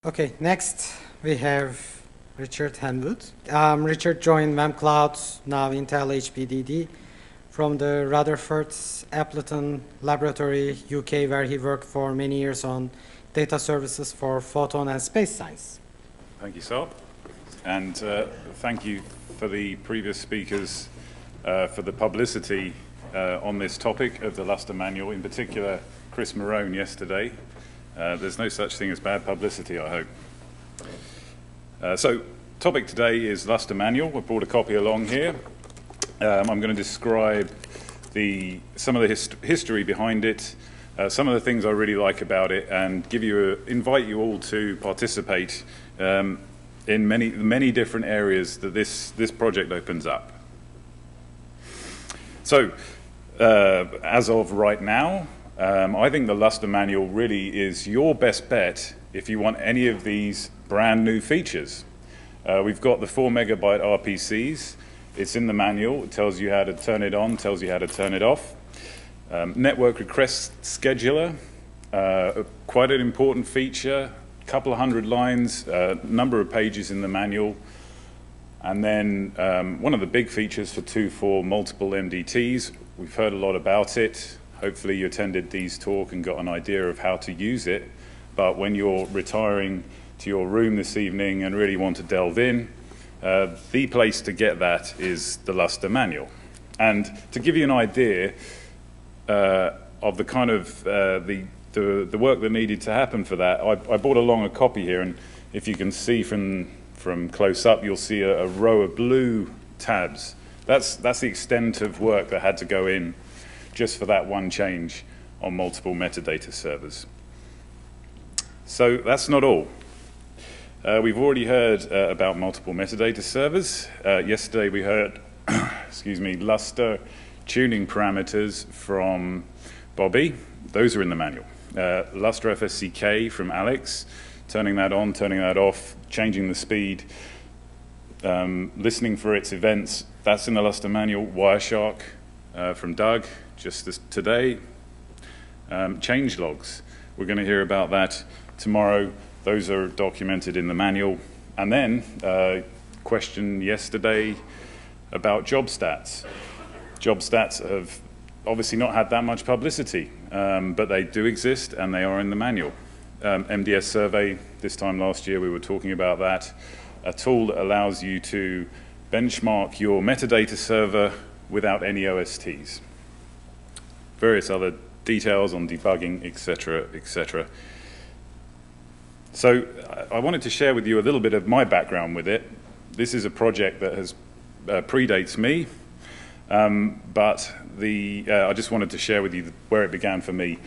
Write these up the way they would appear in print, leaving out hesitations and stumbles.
Okay, next we have Richard Henwood. Richard joined memcloud, now Intel HPDD, from the Rutherford Appleton Laboratory, UK, where he worked for many years on data services for photon and space science. Thank you, Saab. And thank you for the previous speakers for the publicity on this topic of the Lustre Manual, in particular Chris Morone yesterday. There's no such thing as bad publicity, I hope. So, topic today is Lustre Manual. I brought a copy along here. I'm going to describe some of the history behind it, some of the things I really like about it, and invite you all to participate in many different areas that this project opens up. So, as of right now, I think the Lustre Manual really is your best bet if you want any of these brand new features. We've got the 4 megabyte RPCs. It's in the manual. It tells you how to turn it on, tells you how to turn it off. Network request scheduler, quite an important feature. A couple of hundred lines, number of pages in the manual. And then one of the big features for 2.4 multiple MDTs. We've heard a lot about it. Hopefully you attended Dee's talk and got an idea of how to use it. But when you're retiring to your room this evening and really want to delve in, the place to get that is the Lustre Manual. And to give you an idea of the kind of the work that needed to happen for that, I brought along a copy here, and if you can see from close up, you'll see a row of blue tabs. That's the extent of work that had to go in just for that one change on multiple metadata servers. So that's not all. We've already heard about multiple metadata servers. Yesterday we heard, excuse me, Lustre tuning parameters from Bobby. Those are in the manual. Lustre FSCK from Alex, turning that on, turning that off, changing the speed, listening for its events. That's in the Lustre Manual. Wireshark from Doug, just today. Change logs. We're going to hear about that tomorrow. Those are documented in the manual. And then, question yesterday about job stats. Job stats have obviously not had that much publicity, but they do exist and they are in the manual. MDS survey, this time last year we were talking about that. A tool that allows you to benchmark your metadata server without any OSTs. Various other details on debugging, etc., etc. So I wanted to share with you a little bit of my background with it. This is a project that has predates me, but I just wanted to share with you where it began for me.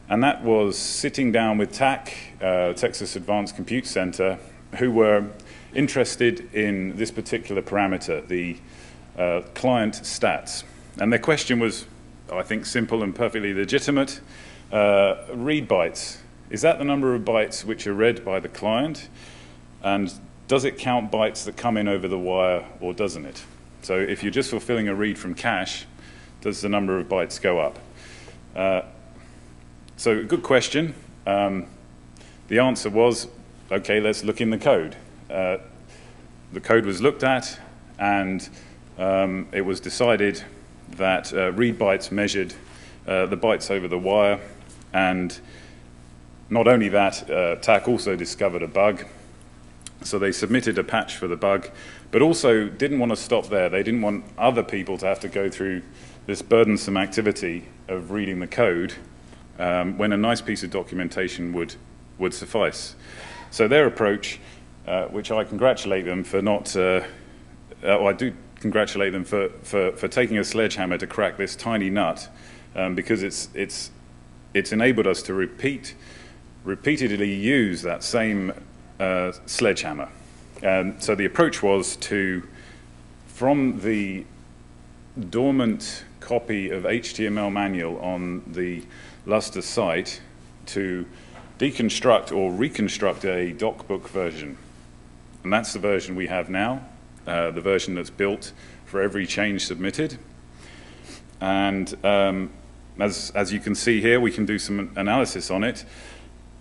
And that was sitting down with TAC, Texas Advanced Compute Center, who were interested in this particular parameter, the client stats. And their question was, I think, simple and perfectly legitimate. Read bytes. Is that the number of bytes which are read by the client? And does it count bytes that come in over the wire, or doesn't it? So if you're just fulfilling a read from cache, does the number of bytes go up? So good question. The answer was, okay, let's look in the code. The code was looked at, and it was decided that read bytes measured the bytes over the wire, and not only that, TAC also discovered a bug, so they submitted a patch for the bug, but also didn't want to stop there. They didn't want other people to have to go through this burdensome activity of reading the code when a nice piece of documentation would suffice. So their approach, which I congratulate them for not, I do congratulate them for taking a sledgehammer to crack this tiny nut, because it's enabled us to repeatedly use that same sledgehammer. So the approach was to, from the dormant copy of HTML manual on the Lustre site, to deconstruct or reconstruct a docbook version. And that's the version we have now, the version that's built for every change submitted. And as you can see here, we can do some analysis on it.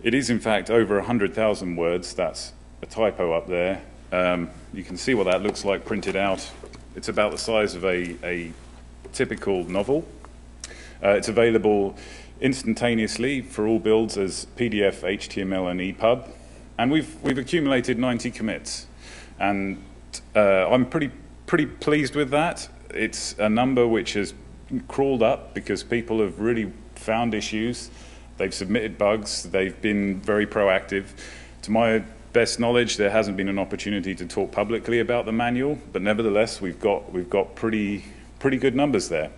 It is, in fact, over 100,000 words. That's a typo up there. You can see what that looks like printed out. It's about the size of a typical novel. It's available instantaneously for all builds as PDF, HTML, and EPUB. And we've accumulated 90 commits. And I'm pretty pleased with that. It's a number which has crawled up because people have really found issues. They've submitted bugs. They've been very proactive. To my best knowledge, there hasn't been an opportunity to talk publicly about the manual, but nevertheless, we've got pretty good numbers there.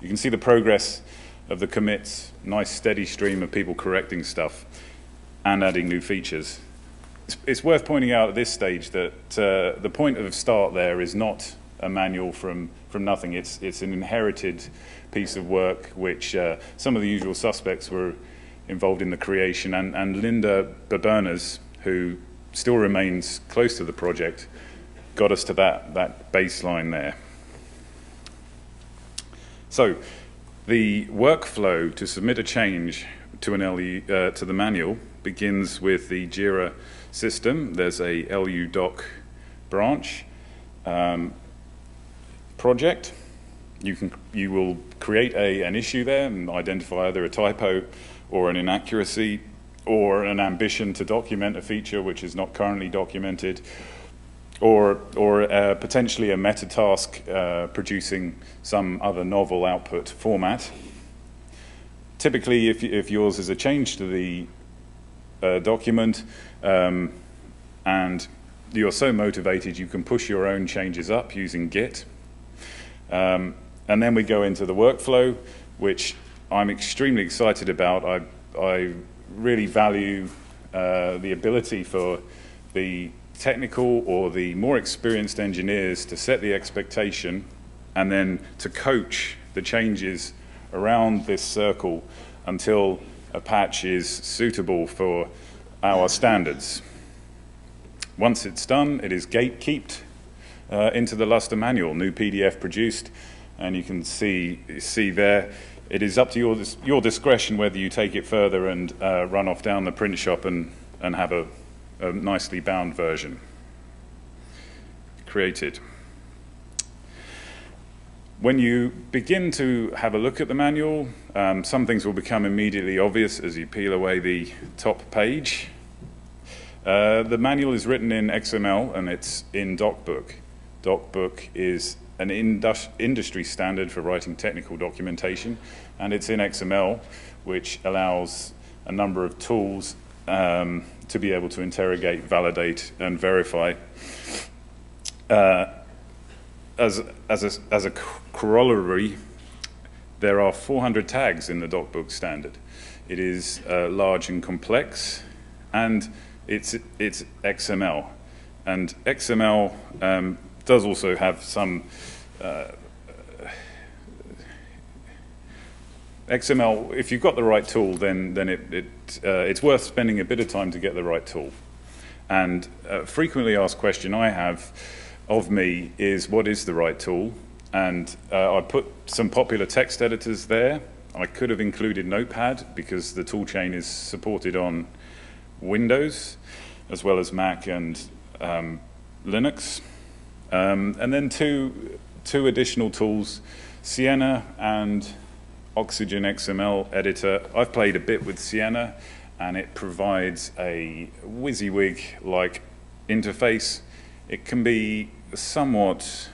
You can see the progress of the commits, nice steady stream of people correcting stuff and adding new features. It's worth pointing out at this stage that the point of start there is not a manual from nothing. It's an inherited piece of work which some of the usual suspects were involved in the creation, and Linda Babernas, who still remains close to the project, got us to that baseline there. So the workflow to submit a change to an to the manual begins with the Jira system. There's a LUDoc branch project. You will create an issue there and identify either a typo or an inaccuracy or an ambition to document a feature which is not currently documented, or potentially a meta task producing some other novel output format. Typically, if yours is a change to the document and you're so motivated you can push your own changes up using Git. And then we go into the workflow, which I'm extremely excited about. I really value the ability for the technical or the more experienced engineers to set the expectation and then to coach the changes around this circle until a patch is suitable for our standards. Once it's done, it is gatekeeped into the Lustre manual, new PDF produced, and you can see there, it is up to your discretion whether you take it further and run off down the print shop and have a nicely bound version created. When you begin to have a look at the manual, some things will become immediately obvious as you peel away the top page. The manual is written in XML and it's in DocBook. DocBook is an industry standard for writing technical documentation, and it's in XML, which allows a number of tools to be able to interrogate, validate, and verify. As a corollary, there are 400 tags in the DocBook standard. It is large and complex, and it's XML. And XML does also have some XML. If you've got the right tool, then it's worth spending a bit of time to get the right tool. And frequently asked question I have of me is, what is the right tool? And I put some popular text editors there. I could have included Notepad because the tool chain is supported on Windows as well as Mac and Linux. And then two additional tools, Sienna and Oxygen XML editor. I've played a bit with Sienna, and it provides a WYSIWYG-like interface. It can be somewhat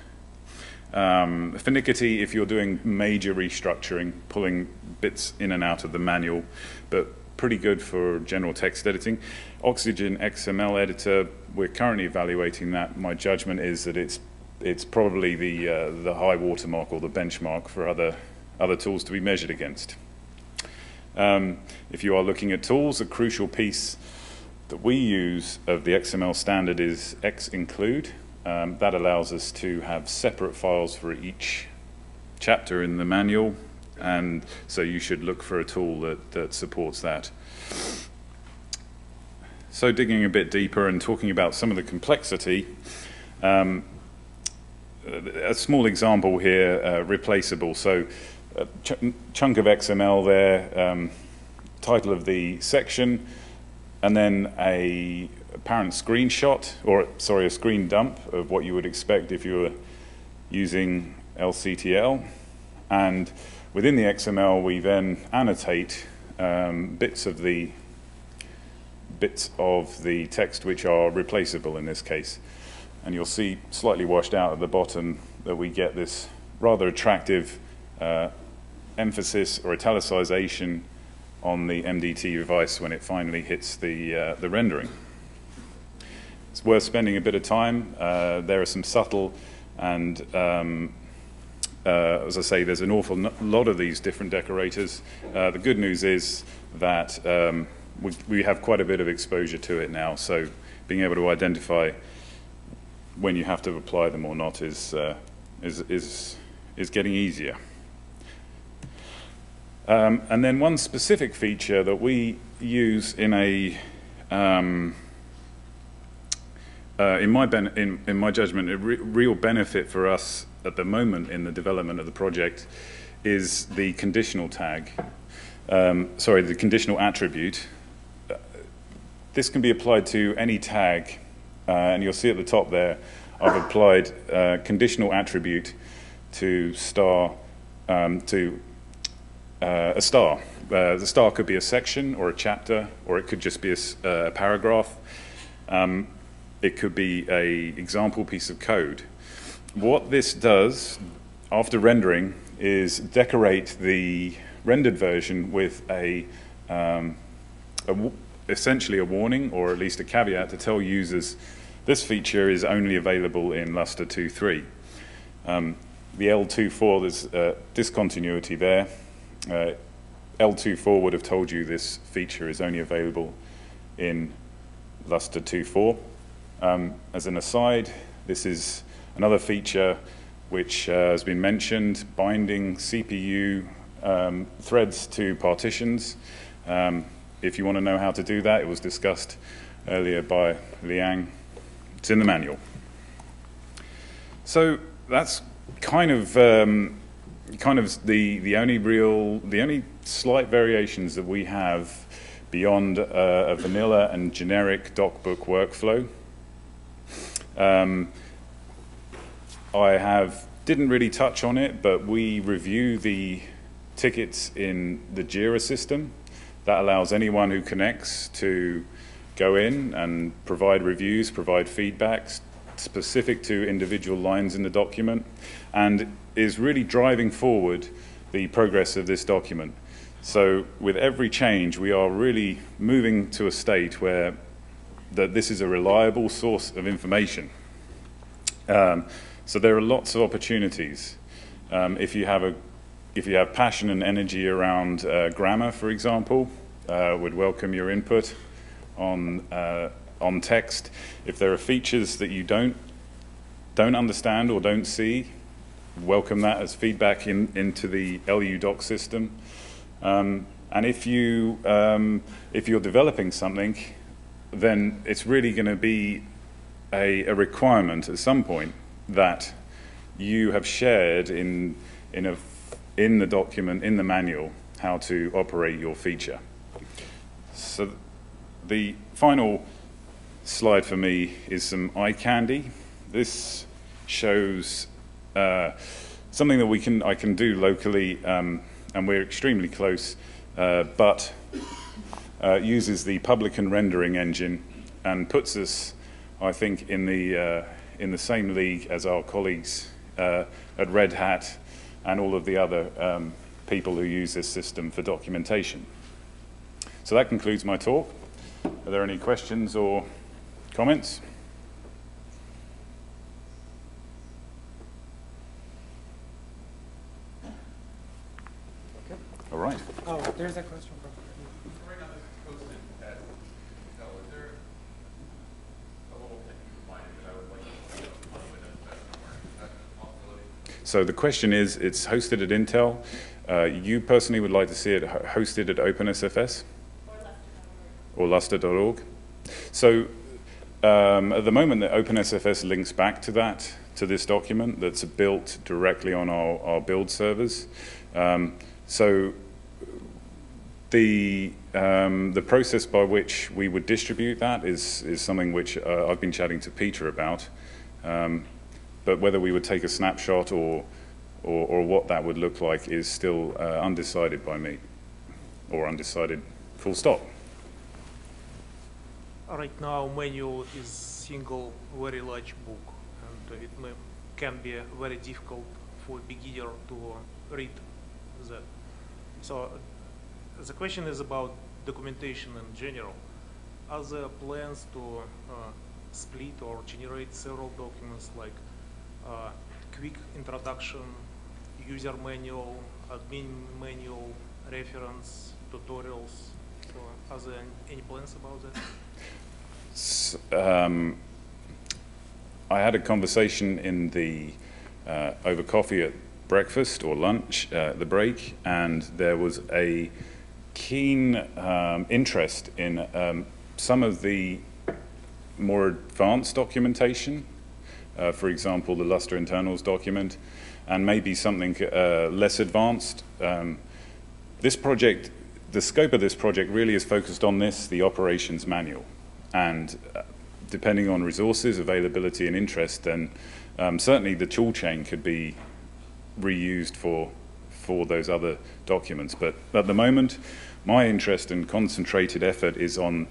finicky if you're doing major restructuring, pulling bits in and out of the manual, but pretty good for general text editing. Oxygen XML editor, we're currently evaluating that. My judgment is that it's probably the high watermark or the benchmark for other tools to be measured against. If you are looking at tools, a crucial piece that we use of the XML standard is X-include. That allows us to have separate files for each chapter in the manual, and so you should look for a tool that supports that. So digging a bit deeper and talking about some of the complexity, a small example here, replaceable. So a chunk of XML there, title of the section, and then a apparent screenshot, or sorry, a screen dump of what you would expect if you were using LCTL. And within the XML, we then annotate bits of the text which are replaceable in this case. And you'll see slightly washed out at the bottom that we get this rather attractive emphasis or italicization on the MDT device when it finally hits the rendering. It's worth spending a bit of time. There are some subtle and, as I say, there's an awful lot of these different decorators. The good news is that we have quite a bit of exposure to it now, so being able to identify when you have to apply them or not is getting easier. And then one specific feature that we use in my judgment, a real benefit for us at the moment in the development of the project is the conditional tag. The conditional attribute. This can be applied to any tag, and you'll see at the top there, I've applied conditional attribute to star, a star. The star could be a section or a chapter, or it could just be a paragraph. It could be an example piece of code. What this does after rendering is decorate the rendered version with essentially a warning, or at least a caveat, to tell users this feature is only available in Lustre 2.3. The L2.4, there's discontinuity there. L2.4 would have told you this feature is only available in Lustre 2.4. As an aside, this is another feature which has been mentioned, binding CPU threads to partitions. If you want to know how to do that, it was discussed earlier by Liang. It's in the manual. So that's kind of the only slight variations that we have beyond a vanilla and generic DocBook workflow. Didn't really touch on it, but we review the tickets in the Jira system. That allows anyone who connects to go in and provide reviews, provide feedback specific to individual lines in the document, and is really driving forward the progress of this document. So with every change, we are really moving to a state where this is a reliable source of information. So there are lots of opportunities. If you have passion and energy around grammar, for example, would welcome your input on text. If there are features that you don't understand or don't see, welcome that as feedback into the LU doc system. And if you're developing something, then it's really going to be a requirement at some point that you have shared in the document, in the manual, how to operate your feature. So the final slide for me is some eye candy. This shows something that I can do locally, and we're extremely close, but uses the Publican rendering engine and puts us, I think, in the same league as our colleagues at Red Hat and all of the other people who use this system for documentation. So that concludes my talk. Are there any questions or comments? Okay. All right. Oh, there's a question. Right now, this is posted at Intel. Is there a little thing you provided that I would like to see on OpenSFS somewhere? Is that a possibility? So the question is, it's hosted at Intel. You personally would like to see it hosted at OpenSFS? Or Lustre.org. So at the moment, the OpenSFS links back to this document that's built directly on our build servers. So The process by which we would distribute that is something which I've been chatting to Peter about. But whether we would take a snapshot or what that would look like is still undecided by me, or undecided full stop. Right now, manual is single very large book, and it can be very difficult for a beginner to read that. So the question is about documentation in general. Are there plans to split or generate several documents like quick introduction, user manual, admin manual, reference, tutorials? So are there any plans about that? I had a conversation in the over coffee at breakfast or lunch, the break, and there was a keen interest in some of the more advanced documentation, for example, the Lustre internals document, and maybe something less advanced. This project, the scope of this project really is focused on this, the operations manual, and depending on resources, availability, and interest, then certainly the tool chain could be reused for those other documents. But at the moment, my interest and concentrated effort is on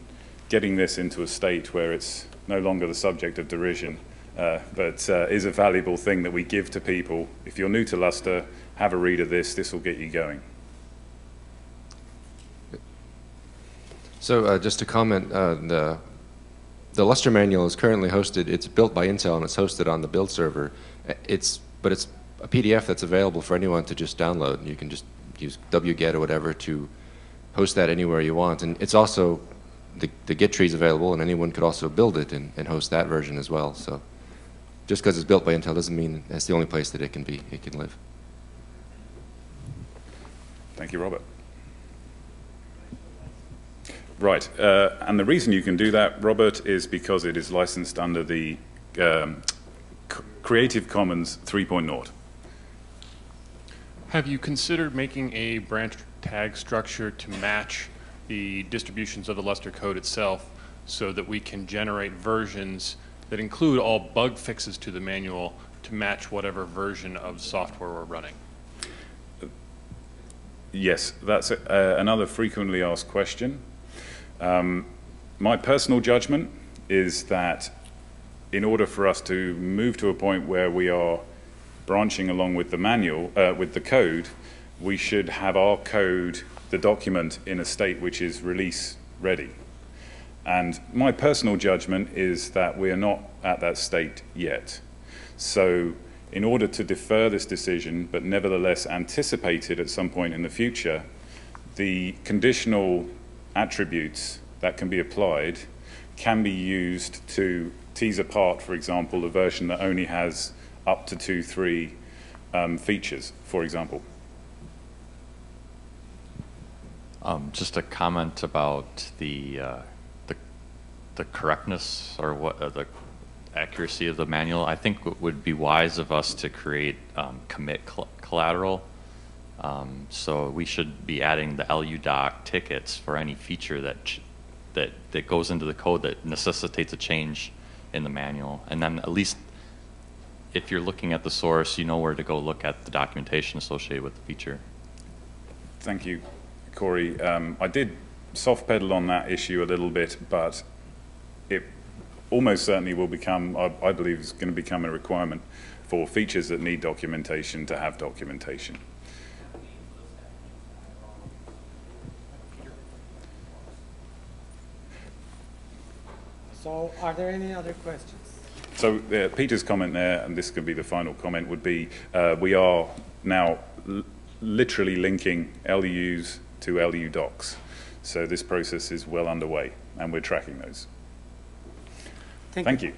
getting this into a state where it's no longer the subject of derision, but is a valuable thing that we give to people. If you're new to Lustre, have a read of this. This will get you going. So just to comment, the Lustre manual is currently hosted. It's built by Intel and it's hosted on the build server. But it's a PDF that's available for anyone to just download. You can just use wget or whatever to host that anywhere you want. And it's also, the Git tree is available, and anyone could also build it and host that version as well. So just because it's built by Intel doesn't mean that's the only place that it can live. Thank you, Robert. Right, and the reason you can do that, Robert, is because it is licensed under the Creative Commons 3.0. Have you considered making a branch tag structure to match the distributions of the Lustre code itself so that we can generate versions that include all bug fixes to the manual to match whatever version of software we're running? Yes, that's another frequently asked question. My personal judgment is that in order for us to move to a point where we are branching along with the manual, with the code, we should have our code, the document, in a state which is release ready. And my personal judgment is that we are not at that state yet. So in order to defer this decision, but nevertheless anticipate it at some point in the future, the conditional attributes that can be applied can be used to tease apart, for example, a version that only has up to 2-3 features, for example. Just a comment about the correctness or the accuracy of the manual. I think it would be wise of us to create commit collateral. So we should be adding the LUDoc tickets for any feature that goes into the code that necessitates a change in the manual. And then at least if you're looking at the source, you know where to go look at the documentation associated with the feature. Thank you, Corey. I did soft pedal on that issue a little bit, but it almost certainly will become, I believe, is going to become a requirement for features that need documentation to have documentation. So are there any other questions? So Peter's comment there, and this could be the final comment, would be we are now literally linking LUs to LUDocs. So this process is well underway, and we're tracking those. Thank you.